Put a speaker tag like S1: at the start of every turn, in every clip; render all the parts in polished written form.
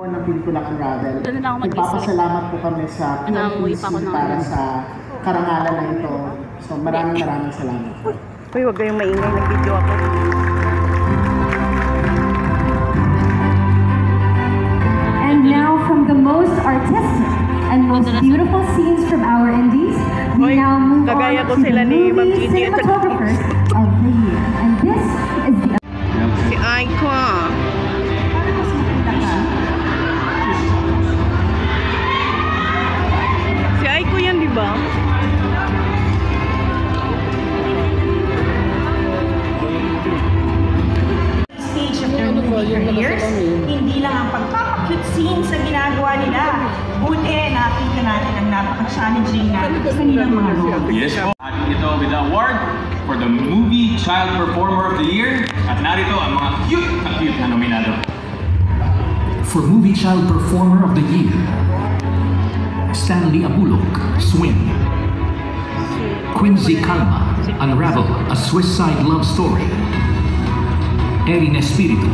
S1: ng pelikula Unravel.
S2: Doon na ako
S1: Nagpapasalamat po kami sa PNPC para sa karangalan na ito. So maraming salamat.
S3: Uy, huwag kayong maingay. Nag-video ako.
S4: And now from the most artistic and most beautiful scenes from our indies, we now move on to the movie cinematographers of the year. And this is the...
S3: Si Aiko. Si Aiko yan, di ba?
S5: Stage of their movie careers, hindi lang ang pagpapakute scenes sa ginagawa nila. Buti, nakita natin ang napaka-challenging na kanilang mga role.
S6: Yes po. Ating ito with the award for the Movie Child Performer of the Year. At narito ang mga cute na nominado.
S7: For Movie Child Performer of the Year, Stanley Abulok, Swing. Quincy Calma, Unravel, A Swiss Side Love Story. Erin Espiritu,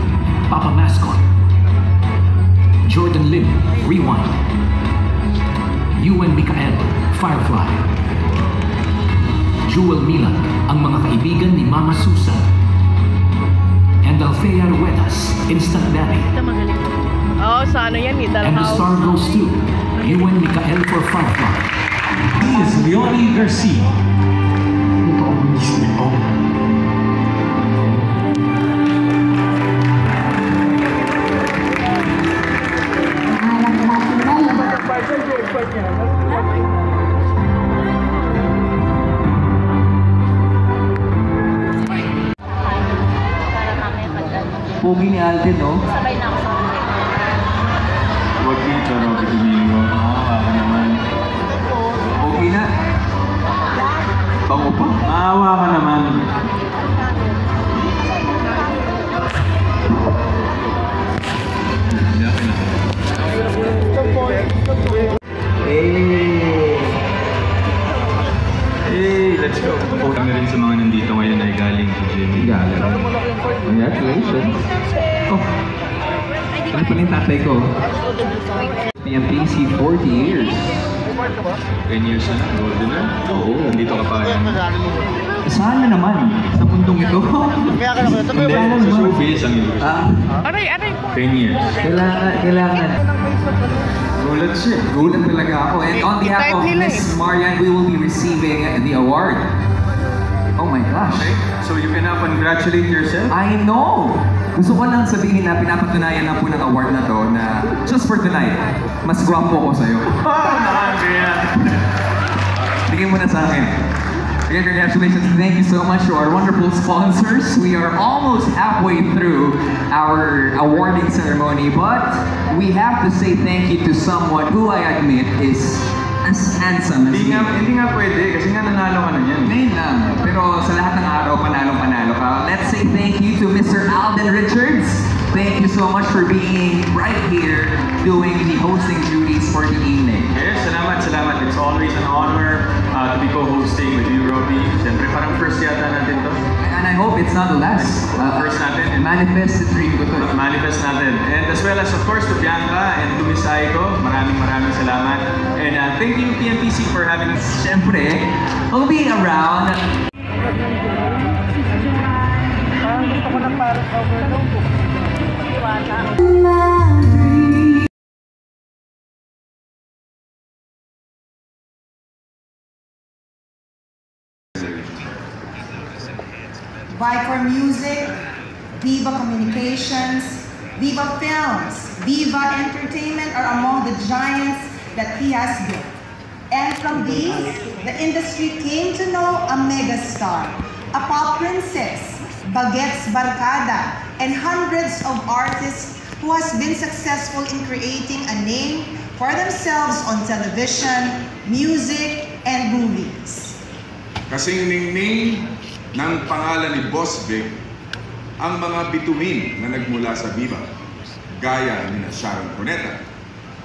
S7: Papa Mascot. Jordan Lim, Rewind. Ewan Mikael, Firefly. Jewel Milan, Ang Mga Kaibigan ni Mama Susan. And Althea Ruedas, Instant Daddy.
S3: Oo, sa ano yan,
S7: And the star goes to Ewan Mikael for Firefly. He is Leonie Garcia.
S8: Pogi ni Alden, no?
S2: Sabay na ako sa mga.
S6: Huwag dito, Robby Domingo. Maawa ka naman.
S8: Pogi na. Bango pa.
S6: Maawa ka naman. Hey, let's go. Kami rin sa mga nandito ngayon ay galing sa Jimmy.
S8: Galing. Congratulations. Oh. Ano pa yung tatay ko? PMPC 40 years.
S6: 10 years na, golden na. Oo, nandito ka pa rin.
S8: Saan na naman? Sa mundong ito?
S6: Hindi, sa showbiz ang ibig.
S3: Aray po.
S6: 10 years.
S8: Kailangan.
S6: Gulat siya.
S8: Gulat talaga ako. And on behalf of Miss Marian, we will be receiving the award. Oh my gosh.
S6: Okay, so you can now congratulate yourself.
S8: I know! Gusto ko lang sabihin na pinapatunayan na po ng award na to na just for tonight, mas gwapo ko sa'yo. Tingin mo na sa akin. Again, congratulations and thank you so much to our wonderful sponsors. We are almost halfway through our awarding ceremony, but we have to say thank you to someone who I admit is as handsome as me.
S6: Hindi nga pwede kasi nga nanalo ka na yan.
S8: Ngayon lang. Pero sa lahat ng araw, panalo ka. Let's say thank you to Mr. Alden Richards. Thank you so much for being right here doing the hosting duties for the evening.
S6: Yes, salamat. It's always an honor to be co-hosting with you, Robby. Siyempre, parang first yata natin to.
S8: And I hope it's not the last.
S6: First natin.
S8: Manifest the dream ko to.
S6: Manifest natin. And as well as, of course, to Bianca and to Miss Aiko. Maraming salamat. And thank you, PMPC, for having us.
S8: Siyempre, we'll be around.
S3: Gusto ko ng parang overload.
S5: Vicor Music, Viva Communications, Viva Films, Viva Entertainment are among the giants that he has built. And from these, the industry came to know a megastar, a pop princess, Bagets Barkada, and hundreds of artists who has been successful in creating a name for themselves on television, music, and movies.
S9: Kasing ningning ng pangalan ni Boss Vic ang mga bituin na nagmula sa Viva, gaya ni Sharon Cuneta,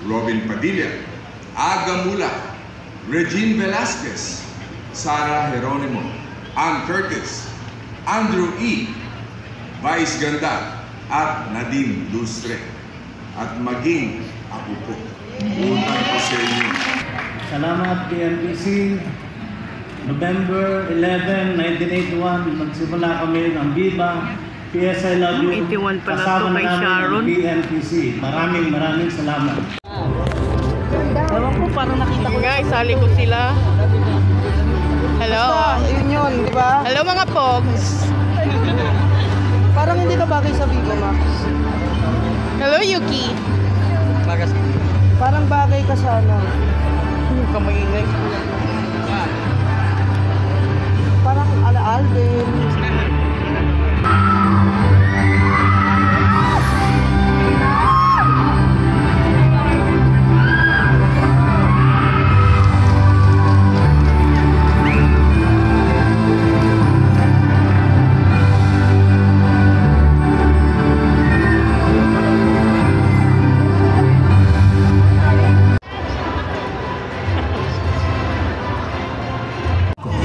S9: Robin Padilla, Aga Mula, Regine Velasquez, Sarah Geronimo, Ann Curtis, Andrew E., Vice Ganda, at Nadine Lustre. at maging ako po. Utang ko sa inyo.
S2: Salamat PMPC. November 11, 1981, magsimula kami ng Viva. PS I Love You.
S3: 81 pala to
S2: Kasama
S3: kay
S2: namin
S3: Sharon.
S2: ang PMPC. Maraming salamat.
S3: Ewan ko, parang nakita ko. Guys, sali ko sila. Hello.
S10: Yun, di ba?
S3: Hello mga pogs.
S10: Parang hindi ka bagay sa Viva Max.
S3: Hello Yuki.
S10: Parang bagay ka sa ano.
S3: Huwag ka maingay.
S10: Parang alaal din.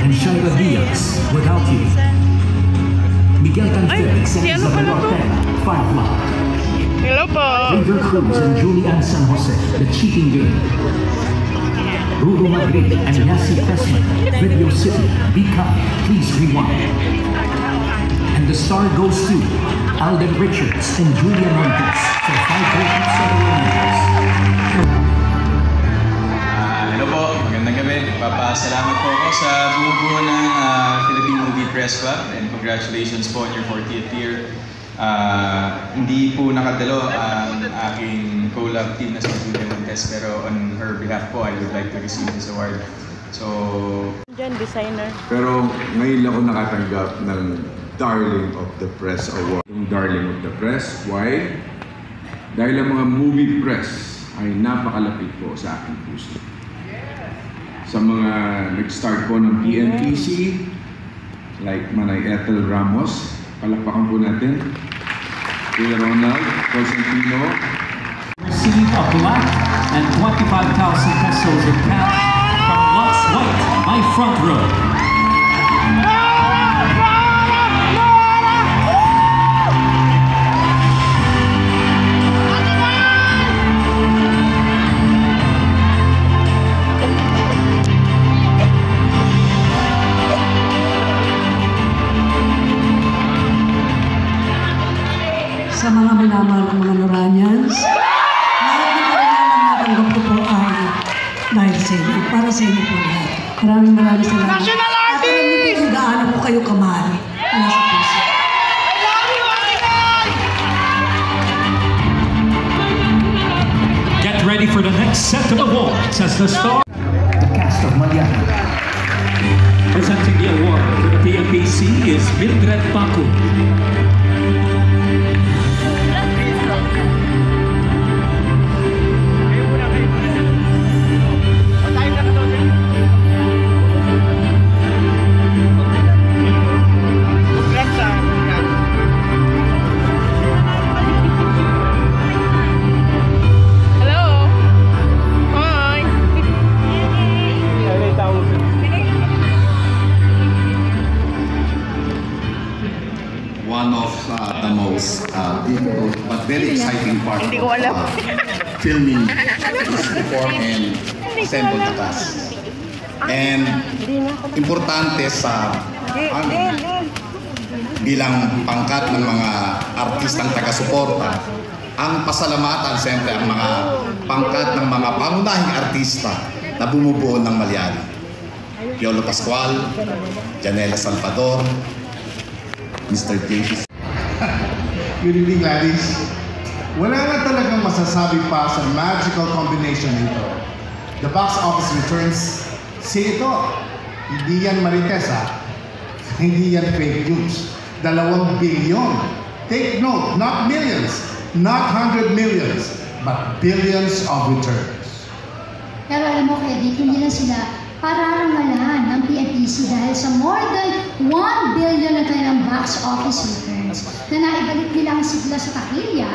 S7: And Shaira Diaz, Without You. Miguel Canfelix and
S3: si ano
S7: Isabel
S3: pala to?
S7: Ortega, Firefly.
S3: Hello po.
S7: River Cruz and Julian San Jose, The Cheating Game. Rudo Madrid and Yassi Pressman, Video City, Be Kind, Please Rewind. And the star goes to Alden Richards and Julia Montes for 5 Golden Ceremonies.
S6: Hello po, magandang gabi. Papasalamat po ako sa buo ng Philippine Movie Press Club and congratulations po on your 40th year. Hindi po nakadalo ang aking collab team na si Julia Montes pero on her behalf po, I would like to receive this award. So,
S3: Diyan, designer.
S9: Pero ngayon ako nakatanggap ng Darling of the Press Award. Yung Darling of the Press, why? Dahil ang mga movie press ay napakalapit po sa aking puso. Sa mga nag-start po ng PNPC, like Manay Ethel Ramos, palakpakan po natin. Kuya Ronald Cosentino.
S7: Receive a black and 25,000 pesos in cash from Lux White, My Front Row.
S11: Sa mga minamahal ng mga Noranians, lahat ng karangalan na natanggap ko po ay dahil sa inyo, para sa inyo po lahat. Maraming salamat.
S3: National
S11: At alam niyo po kung gaano po kayo kamahal. Wala sa puso.
S7: Get ready for the next set of awards as the star. The cast of Mariana. Presenting the award for the PMPC is Mildred Paco.
S12: One of the most difficult but very exciting part of filming is before and assemble the cast. And importante sa amin bilang pangkat ng mga artistang taga-suporta, ang pasalamatan siyempre ang mga pangkat ng mga pangunahing artista na bumubuo ng Malyari. Piolo Pascual, Janela Salvador, Mr. Davis.
S13: Good evening, ladies. Wala na talagang masasabi pa sa magical combination nito. The box office returns, say ito, hindi yan Marites hindi yan fake news. 2 billion. Take note, not millions, not 100 millions, but billions of returns.
S14: Pero alam mo, Eddie, hindi lang sila pararangalan ng PNPC dahil sa more than 1 billion na kanilang box office returns na naibalik nila ang sigla sa takilya,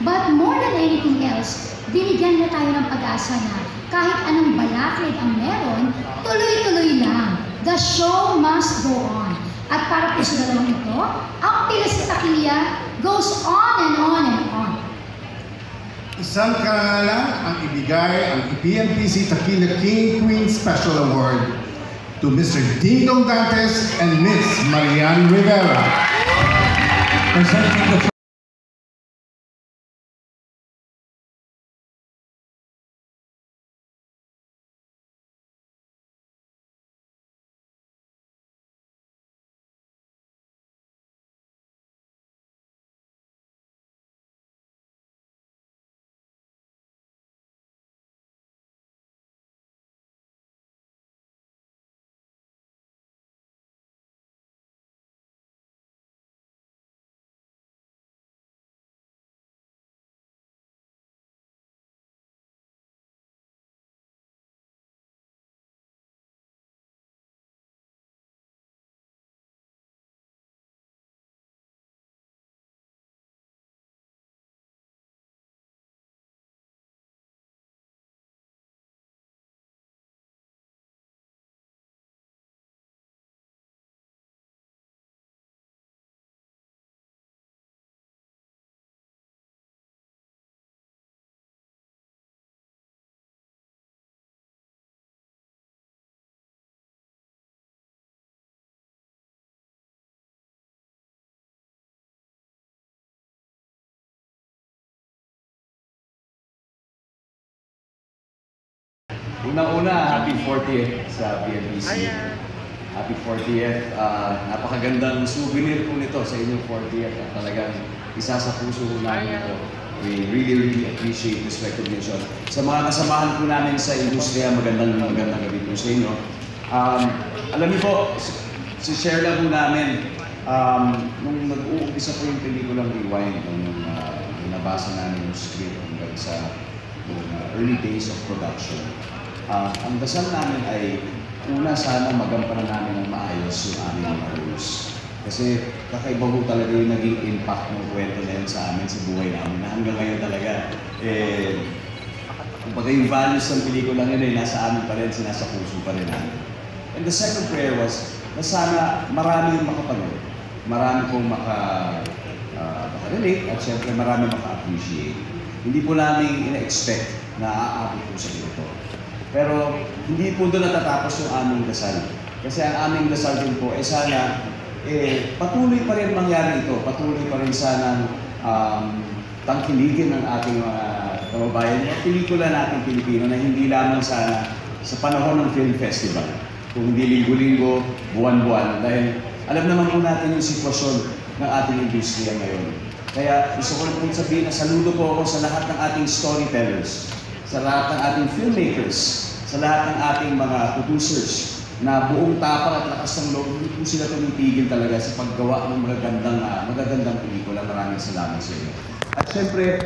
S14: but more than anything else, binigyan na tayo ng pag-asa na kahit anong balakid ang meron, tuloy-tuloy lang. The show must go on. At para po sa dalawang ito, ang pila sa takilya goes on and on and on.
S13: Isang karangalan ang ibigay ang PMPC Tequila King Queen Special Award to Mr. Dingdong Dantes and Miss Marian Rivera. Presenting the
S15: Unang-una, happy 40th sa PMPC. Happy 40th. Napakagandang souvenir po nito sa inyong 40th. At talagang isa sa puso ko namin ito. We really appreciate this recognition. Sa mga kasamahan po namin sa industriya, magandang gabi po sa inyo. Alam niyo po, share lang po namin, nung nag-uumpisa po yung pelikulang Rewind, nung nabasa namin yung script hanggang sa early days of production. Ang dasal namin ay una sana magampanan namin ng maayos yung aming mga roles. Kasi kakaiba po talaga yung naging impact ng kwento na yun sa amin, sa buhay namin, na hanggang ngayon talaga, kumbaga yung values ng pelikulang yun ay nasa amin pa rin, sinasa puso pa rin namin. And the second prayer was na sana marami yung makapanood, marami pong makarelate at syempre marami maka-appreciate. Hindi po namin ina-expect na aabot po sa ito. Pero hindi po doon natatapos yung aming dasal. Kasi ang aming dasal din po, sana patuloy pa rin mangyari ito. Patuloy pa rin sana tangkiligin ng ating mga kababayan. Yung pelikula natin Pilipino na hindi lamang sana sa panahon ng film festival. Kung hindi linggo-linggo, buwan-buwan. Dahil alam naman po natin yung sitwasyon ng ating industriya ngayon. Kaya gusto ko lang sabihin na saludo po ako sa lahat ng ating storytellers, sa lahat ng ating filmmakers, sa lahat ng ating mga producers na buong tapang at lakas ng loob, hindi po sila tumitigil talaga sa paggawa ng magagandang pelikula. Maraming salamat sa inyo. At syempre,